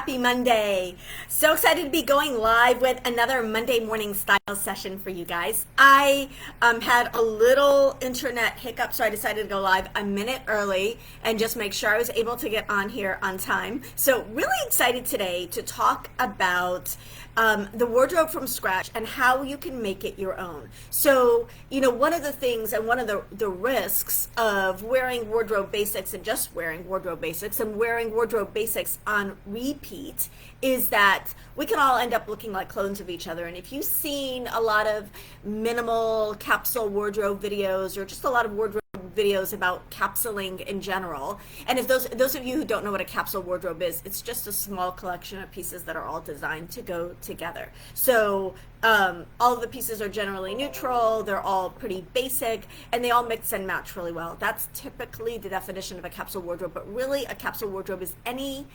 Happy Monday. So excited to be going live with another Monday morning style session for you guys. I had a little internet hiccup, so I decided to go live a minute early and just make sure I was able to get on here on time. So really excited today to talk about the wardrobe from scratch and how you can make it your own. So, one of the things and one of the risks of wearing wardrobe basics and just wearing wardrobe basics and wearing wardrobe basics on repeat is that we can all end up looking like clones of each other. And if you've seen a lot of minimal capsule wardrobe videos or just a lot of wardrobe videos about capsuling in general, and if those of you who don't know what a capsule wardrobe is, it's just a small collection of pieces that are all designed to go together. So all of the pieces are generally neutral, they're all pretty basic, and they all mix and match really well. That's typically the definition of a capsule wardrobe, but really a capsule wardrobe is any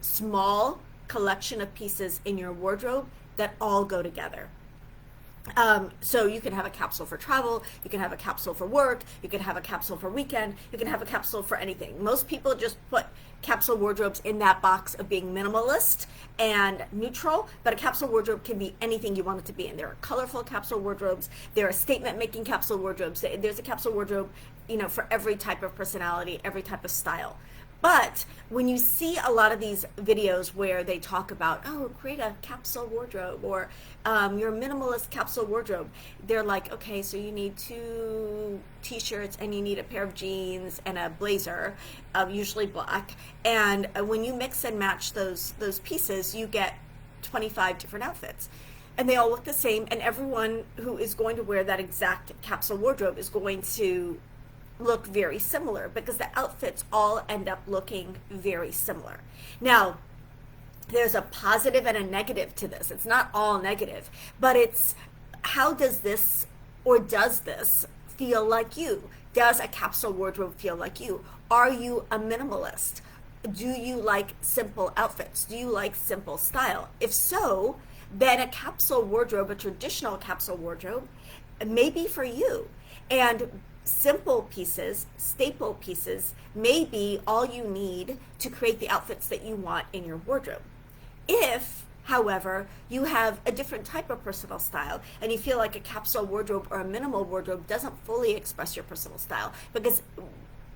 small collection of pieces in your wardrobe that all go together. So you can have a capsule for travel, you can have a capsule for work, you can have a capsule for weekend, you can have a capsule for anything. Most people just put capsule wardrobes in that box of being minimalist and neutral, but a capsule wardrobe can be anything you want it to be. And there are colorful capsule wardrobes, there are statement-making capsule wardrobes, there's a capsule wardrobe, for every type of personality, every type of style. But when you see a lot of these videos where they talk about, create a capsule wardrobe or your minimalist capsule wardrobe, they're like, okay, so you need 2 t-shirts and you need a pair of jeans and a blazer, usually black. And when you mix and match those pieces, you get 25 different outfits. And they all look the same, and everyone who is going to wear that exact capsule wardrobe is going to look very similar because the outfits all end up looking very similar. Now, there's a positive and a negative to this. It's not all negative, but it's how does this feel like you? Does a capsule wardrobe feel like you? Are you a minimalist? Do you like simple outfits? Do you like simple style? If so, then a capsule wardrobe, a traditional capsule wardrobe, may be for you. And simple pieces, staple pieces, may be all you need to create the outfits that you want in your wardrobe. If, however, you have a different type of personal style and you feel like a capsule wardrobe or a minimal wardrobe doesn't fully express your personal style, because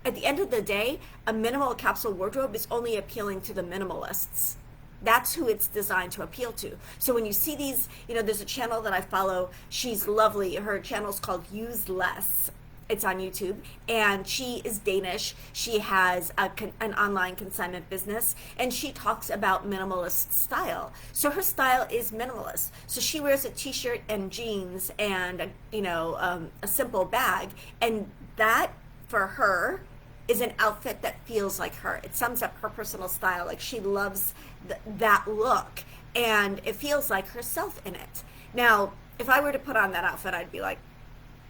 at the end of the day, a minimal capsule wardrobe is only appealing to the minimalists. That's who it's designed to appeal to. So when you see these, there's a channel that I follow. She's lovely. Her channel's called Use Less. It's on YouTube, and she is Danish. She has an online consignment business, and she talks about minimalist style. So her style is minimalist. So she wears a t-shirt and jeans and a simple bag, and that for her is an outfit that feels like her. It sums up her personal style. Like, she loves that look, and it feels like herself in it. Now, if I were to put on that outfit, I'd be like,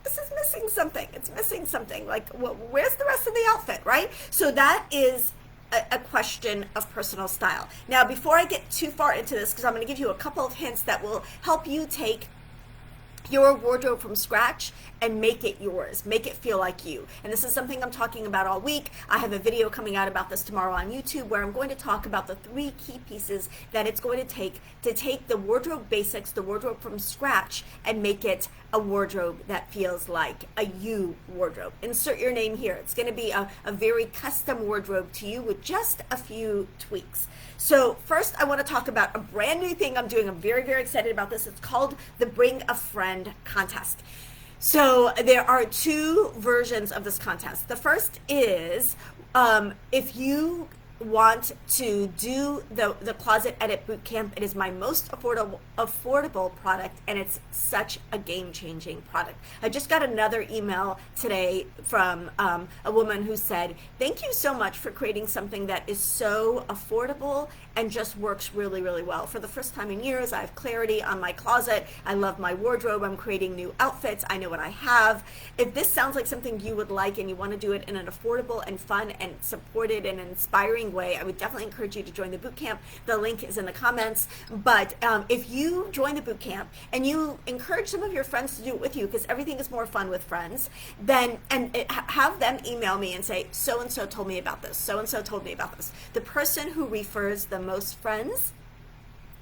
this is missing something. It's missing something. Like, where's the rest of the outfit, right? So that is a question of personal style. Now, before I get too far into this, because I'm going to give you a couple of hints that will help you take your wardrobe from scratch and make it yours, make it feel like you. And this is something I'm talking about all week. I have a video coming out about this tomorrow on YouTube where I'm going to talk about the 3 key pieces that it's going to take the wardrobe basics, the wardrobe from scratch, and make it a wardrobe that feels like a you wardrobe. Insert your name here. It's going to be a very custom wardrobe to you with just a few tweaks. So first, I want to talk about a brand new thing I'm doing. I'm very, very excited about this. It's called the Bring a Friend contest. So there are 2 versions of this contest. The first is if you want to do the Closet Edit Bootcamp, it is my most affordable product, and it's such a game-changing product. I just got another email today from a woman who said, thank you so much for creating something that is so affordable and just works really, really well. For the first time in years, I have clarity on my closet. I love my wardrobe. I'm creating new outfits. I know what I have. If this sounds like something you would like and you want to do it in an affordable and fun and supported and inspiring exciting way. I would definitely encourage you to join the boot camp. The link is in the comments. But if you join the boot camp and you encourage some of your friends to do it with you, because everything is more fun with friends, then have them email me and say, so and so told me about this. So and so told me about this. The person who refers the most friends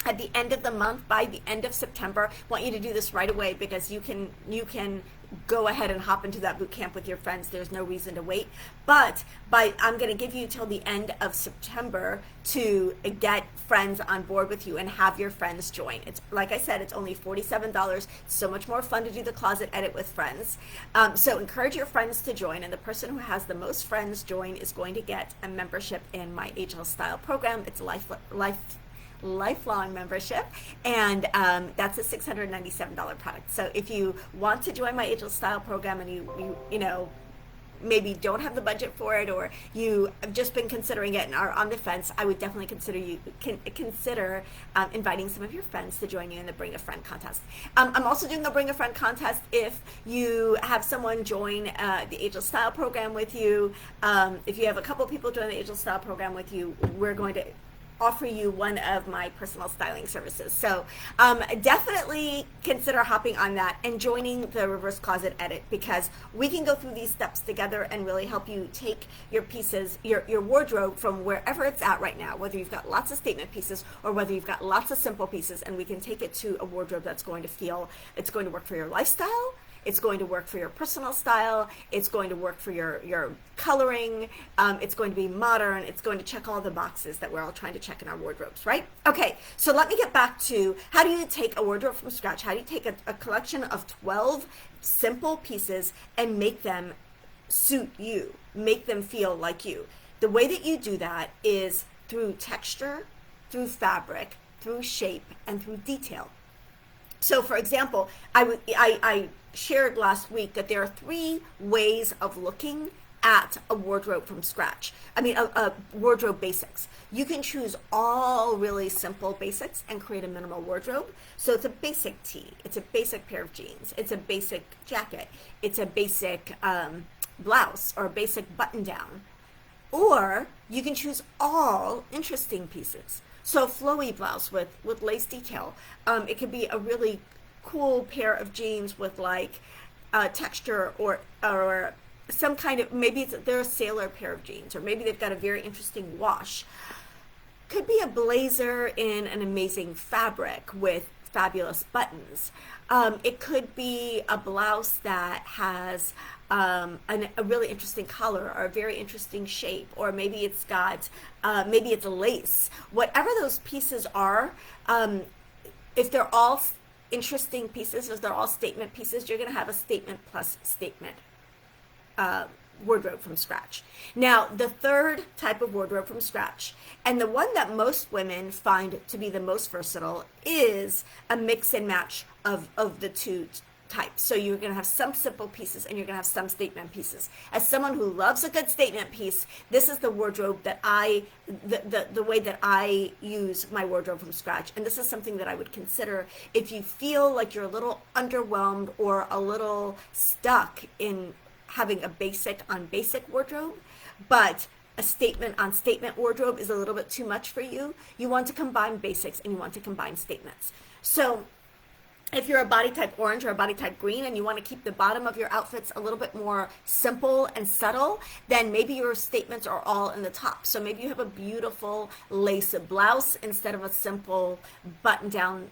at the end of the month, by the end of September, I want you to do this right away, because you can go ahead and hop into that boot camp with your friends. There's no reason to wait. But I'm going to give you till the end of September to get friends on board with you and have your friends join. It's like I said, it's only $47. It's so much more fun to do the closet edit with friends. So encourage your friends to join, and the person who has the most friends join is going to get a membership in my Ageless Style program. It's a lifelong membership, and that's a $697 product. So if you want to join my Ageless Style program and you know maybe don't have the budget for it, or you have just been considering it and are on the fence, I would definitely consider inviting some of your friends to join you in the Bring a Friend contest. I'm also doing a Bring a Friend contest if you have someone join the Ageless Style program with you. If you have a couple people join the Ageless Style program with you, we're going to offer you one of my personal styling services. So definitely consider hopping on that and joining the Reverse Closet Edit, because we can go through these steps together and really help you take your pieces, your wardrobe from wherever it's at right now, whether you've got lots of statement pieces or whether you've got lots of simple pieces, and we can take it to a wardrobe that's going to it's going to work for your lifestyle. It's going to work for your personal style. It's going to work for your coloring. It's going to be modern. It's going to check all the boxes that we're all trying to check in our wardrobes, right? Okay, so let me get back to how do you take a wardrobe from scratch? How do you take a collection of 12 simple pieces and make them suit you, make them feel like you? The way that you do that is through texture, through fabric, through shape, and through detail. So for example, I shared last week that there are 3 ways of looking at a wardrobe from scratch. I mean, a wardrobe basics. You can choose all really simple basics and create a minimal wardrobe. So it's a basic tee, it's a basic pair of jeans, it's a basic jacket, it's a basic blouse or a basic button down. Or you can choose all interesting pieces. So flowy blouse with lace detail. It could be a really cool pair of jeans with like texture or some kind of, maybe they're a sailor pair of jeans, or maybe they've got a very interesting wash. Could be a blazer in an amazing fabric with fabulous buttons. It could be a blouse that has a really interesting color or a very interesting shape, or maybe it's got, maybe it's a lace. Whatever those pieces are, if they're all interesting pieces, if they're all statement pieces, you're going to have a statement plus statement wardrobe from scratch. Now, the third type of wardrobe from scratch, and the one that most women find to be the most versatile, is a mix and match of the two types. So you're going to have some simple pieces and you're going to have some statement pieces. As someone who loves a good statement piece, this is the wardrobe that the way that I use my wardrobe from scratch. And this is something that I would consider if you feel like you're a little underwhelmed or a little stuck in having a basic on basic wardrobe, but a statement on statement wardrobe is a little bit too much for you. You want to combine basics and you want to combine statements. So if you're a body type orange or a body type green and you want to keep the bottom of your outfits a little bit more simple and subtle, then maybe your statements are all in the top. So maybe you have a beautiful lace blouse instead of a simple button down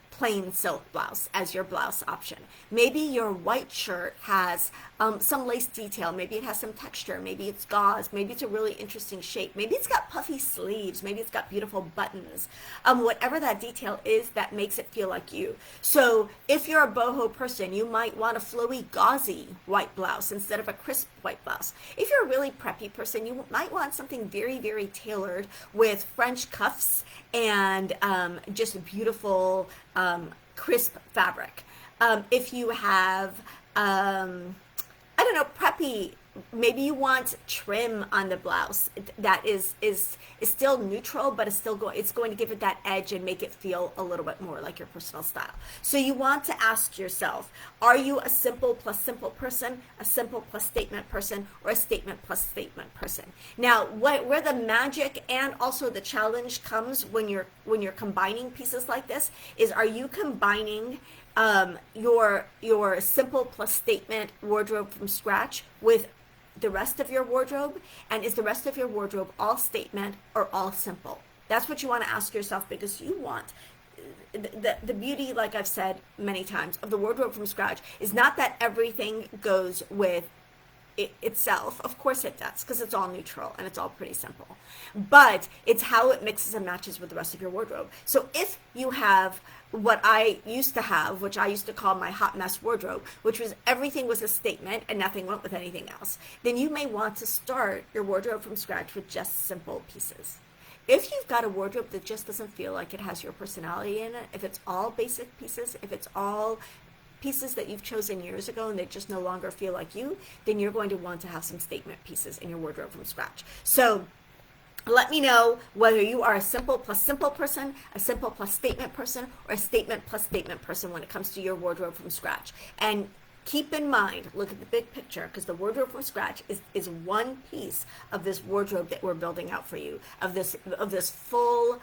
plain silk blouse as your blouse option. Maybe your white shirt has some lace detail. Maybe it has some texture. Maybe it's gauze. Maybe it's a really interesting shape. Maybe it's got puffy sleeves. Maybe it's got beautiful buttons. Whatever that detail is that makes it feel like you. So if you're a boho person, you might want a flowy, gauzy white blouse instead of a crisp white blouse. If you're a really preppy person, you might want something very, very tailored with French cuffs and just beautiful crisp fabric. If you have, I don't know, preppy maybe you want trim on the blouse that is still neutral, but it's going to give it that edge and make it feel a little bit more like your personal style. So you want to ask yourself, are you a simple plus simple person, a simple plus statement person, or a statement plus statement person? Now, where the magic and also the challenge comes when you're combining pieces like this is, are you combining your simple plus statement wardrobe from scratch with the rest of your wardrobe, and is the rest of your wardrobe all statement or all simple? That's what you want to ask yourself, because you want the beauty, like I've said many times, of the wardrobe from scratch is not that everything goes with itself. Of course it does, because it's all neutral and it's all pretty simple, but it's how it mixes and matches with the rest of your wardrobe. So if you have what I used to have, which I used to call my hot mess wardrobe, which was everything was a statement and nothing went with anything else, then you may want to start your wardrobe from scratch with just simple pieces. If you've got a wardrobe that just doesn't feel like it has your personality in it, if it's all basic pieces, if it's all pieces that you've chosen years ago and they just no longer feel like you, then you're going to want to have some statement pieces in your wardrobe from scratch. So let me know whether you are a simple plus simple person, a simple plus statement person, or a statement plus statement person when it comes to your wardrobe from scratch. And keep in mind, look at the big picture, because the wardrobe from scratch is one piece of this wardrobe that we're building out for you, of this full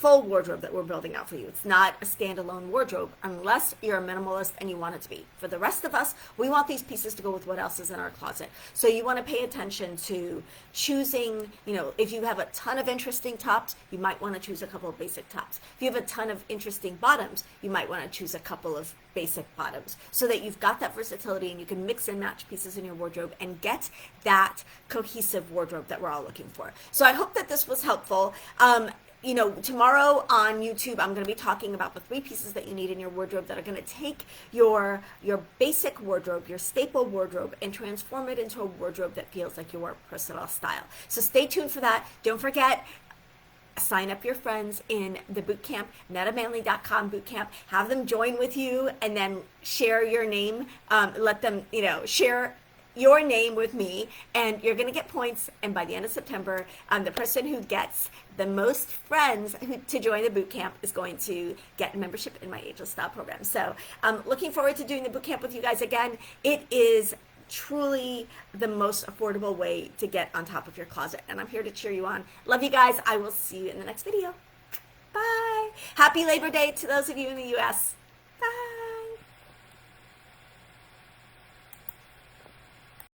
wardrobe that we're building out for you. It's not a standalone wardrobe unless you're a minimalist and you want it to be. For the rest of us, we want these pieces to go with what else is in our closet. So you want to pay attention to choosing, if you have a ton of interesting tops, you might want to choose a couple of basic tops. If you have a ton of interesting bottoms, you might want to choose a couple of basic bottoms, so that you've got that versatility and you can mix and match pieces in your wardrobe and get that cohesive wardrobe that we're all looking for. So I hope that this was helpful. Tomorrow on YouTube, I'm going to be talking about the 3 pieces that you need in your wardrobe that are going to take your basic wardrobe, your staple wardrobe, and transform it into a wardrobe that feels like your personal style. So stay tuned for that. Don't forget, sign up your friends in the bootcamp, metamanly.com bootcamp. Have them join with you, and then share your name. Let them, share your name with me, and you're going to get points. And by the end of September, the person who gets the most friends to join the bootcamp is going to get membership in my Ageless Style program. So I'm looking forward to doing the bootcamp with you guys again. It is truly the most affordable way to get on top of your closet, and I'm here to cheer you on. Love you guys. I will see you in the next video. Bye. Happy Labor Day to those of you in the US. Bye.